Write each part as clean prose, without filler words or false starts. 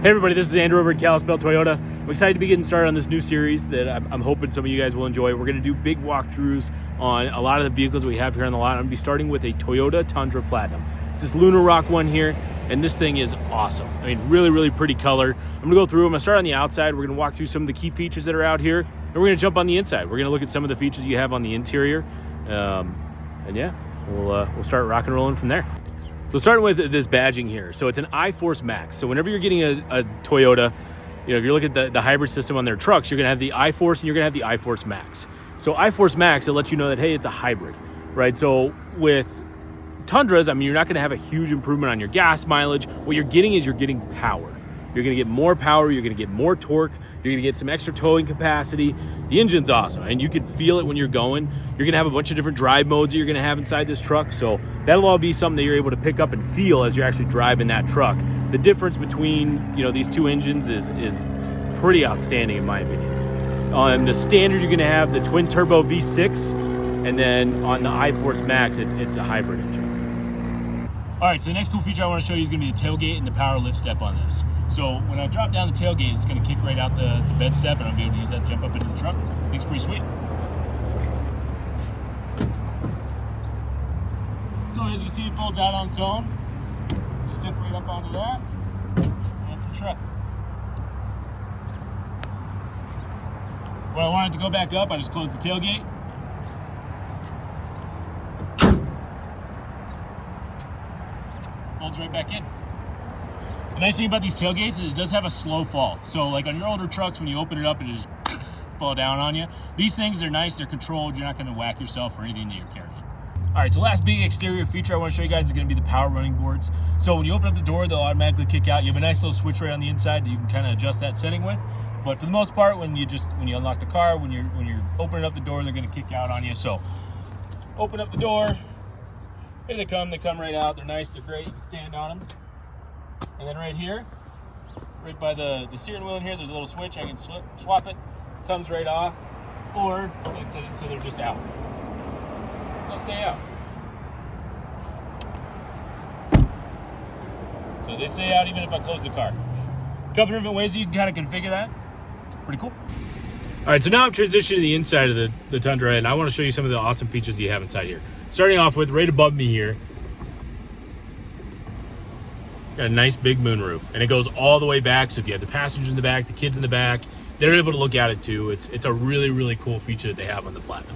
Hey everybody, this is Andrew over at Kalispell Toyota. I'm excited to be getting started on this new series that I'm hoping some of you guys will enjoy. We're going to do big walkthroughs on a lot of the vehicles that we have here on the lot. I'm going to be starting with a Toyota Tundra Platinum. It's this Lunar Rock one here, and this thing is awesome. I mean, really pretty color. I'm going to go through, I'm going to start on the outside. We're going to walk through some of the key features that are out here, and we're going to jump on the inside. We're going to look at some of the features you have on the interior, and yeah, we'll start rock and rolling from there. So starting with this badging here. So it's an iForce Max. So whenever you're getting a Toyota, you know, if you're looking at the hybrid system on their trucks, you're gonna have the iForce and you're gonna have the iForce Max. So iForce Max, it lets you know that, hey, it's a hybrid, right? So with Tundras, I mean, you're not gonna have a huge improvement on your gas mileage. What you're getting is you're getting power. You're gonna get more power, you're gonna get more torque, you're gonna get some extra towing capacity. The engine's awesome, and you can feel it when you're going. You're gonna have a bunch of different drive modes that you're gonna have inside this truck, so that'll all be something that you're able to pick up and feel as you're actually driving that truck. The difference between, you know, these two engines is pretty outstanding in my opinion. On the standard, you're gonna have the twin turbo V6, and then on the iForce Max, it's a hybrid engine. All right, so the next cool feature I want to show you is going to be the tailgate and the power lift step on this. So when I drop down the tailgate, it's going to kick right out the bed step, and I'll be able to use that to jump up into the truck. I think it's pretty sweet. So as you can see, it folds out on its own. Just step right up onto that, and up the truck. When I want it to go back up, I just close the tailgate. Folds right back in. The nice thing about these tailgates is it does have a slow fall. So like on your older trucks, when you open it up, it just fall down on you. These things, they're nice, they're controlled. You're not going to whack yourself or anything that you're carrying. All right, so last big exterior feature I want to show you guys is going to be the power running boards. So when you open up the door, they'll automatically kick out. You have a nice little switch right on the inside that you can kind of adjust that setting with. But for the most part, when you unlock the car, when you're opening up the door, they're going to kick out on you. So open up the door. Here they come right out. They're nice, they're great, you can stand on them. And then right here, right by the steering wheel in here, there's a little switch. I can swap it, comes right off, or so they're just out. They'll stay out. So they stay out even if I close the car. A couple different ways you can kind of configure that. Pretty cool. All right, so now I'm transitioning to the inside of the Tundra, and I want to show you some of the awesome features that you have inside here. Starting off with, right above me here, got a nice big moonroof, and it goes all the way back, so if you have the passengers in the back, the kids in the back, they're able to look at it too. It's a really cool feature that they have on the Platinum.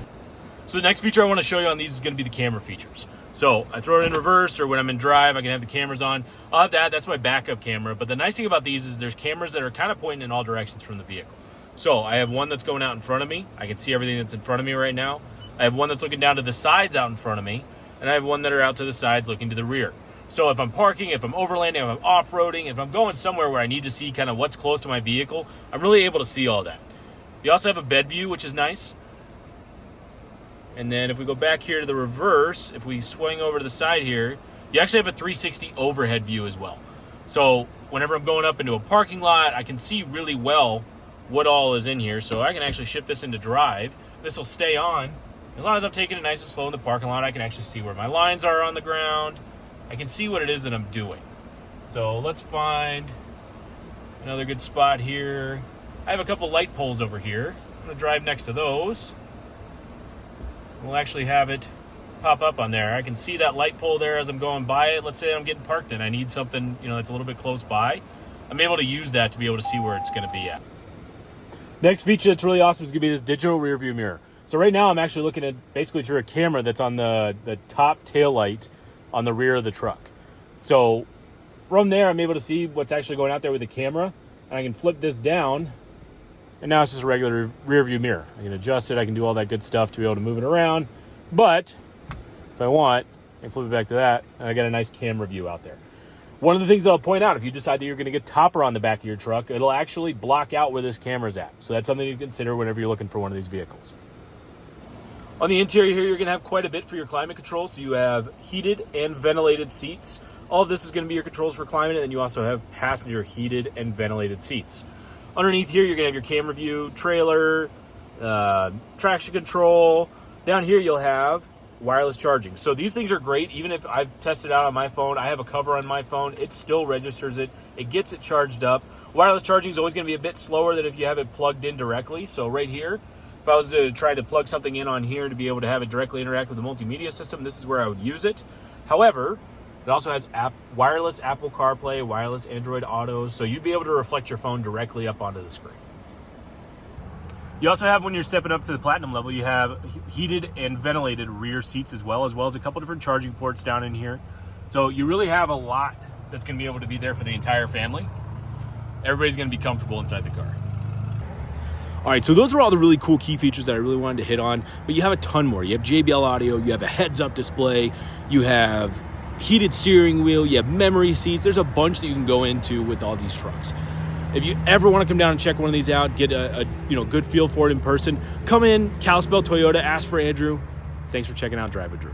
So the next feature I want to show you on these is going to be the camera features. So I throw it in reverse, or when I'm in drive, I can have the cameras on. I'll have that's my backup camera, but the nice thing about these is there's cameras that are kind of pointing in all directions from the vehicle. So I have one that's going out in front of me. I can see everything that's in front of me right now. I have one that's looking down to the sides out in front of me, and I have one that are out to the sides looking to the rear. So if I'm parking, if I'm overlanding, if I'm off-roading, if I'm going somewhere where I need to see kind of what's close to my vehicle, I'm really able to see all that. You also have a bed view, which is nice. And then if we go back here to the reverse, if we swing over to the side here, you actually have a 360 overhead view as well. So whenever I'm going up into a parking lot, I can see really well what all is in here. So I can actually shift this into drive. This will stay on. As long as I'm taking it nice and slow in the parking lot, I can actually see where my lines are on the ground. I can see what it is that I'm doing. So let's find another good spot here. I have a couple light poles over here. I'm gonna drive next to those. We'll actually have it pop up on there. I can see that light pole there as I'm going by it. Let's say I'm getting parked and I need something, you know, that's a little bit close by. I'm able to use that to be able to see where it's gonna be at. Next feature that's really awesome is gonna be this digital rear view mirror. So right now I'm actually looking at basically through a camera that's on the top tail light on the rear of the truck. So from there, I'm able to see what's actually going out there with the camera, and I can flip this down, and now it's just a regular rear view mirror. I can adjust it, I can do all that good stuff to be able to move it around, but if I want, I can flip it back to that, and I got a nice camera view out there. One of the things I'll point out, if you decide that you're gonna get topper on the back of your truck, it'll actually block out where this camera's at. So that's something you consider whenever you're looking for one of these vehicles. On the interior here, you're gonna have quite a bit for your climate control. So you have heated and ventilated seats. All of this is gonna be your controls for climate, and then you also have passenger heated and ventilated seats. Underneath here, you're gonna have your camera view, trailer, traction control. Down here, you'll have wireless charging. So these things are great. Even if I've tested out on my phone, I have a cover on my phone, it still registers it. It gets it charged up. Wireless charging is always going to be a bit slower than if you have it plugged in directly. So right here, if I was to try to plug something in on here to be able to have it directly interact with the multimedia system, this is where I would use it. However, it also has wireless Apple CarPlay, wireless Android Auto, so you'd be able to reflect your phone directly up onto the screen. You also have, when you're stepping up to the Platinum level, you have heated and ventilated rear seats as well as a couple different charging ports down in here. So you really have a lot that's going to be able to be there for the entire family. Everybody's going to be comfortable inside the car. All right, so those are all the really cool key features that I really wanted to hit on, but you have a ton more. You have JBL audio, you have a heads-up display, you have heated steering wheel, you have memory seats. There's a bunch that you can go into with all these trucks. If you ever want to come down and check one of these out, get a good feel for it in person, come in, Kalispell Toyota, ask for Andrew. Thanks for checking out Drive with Drew.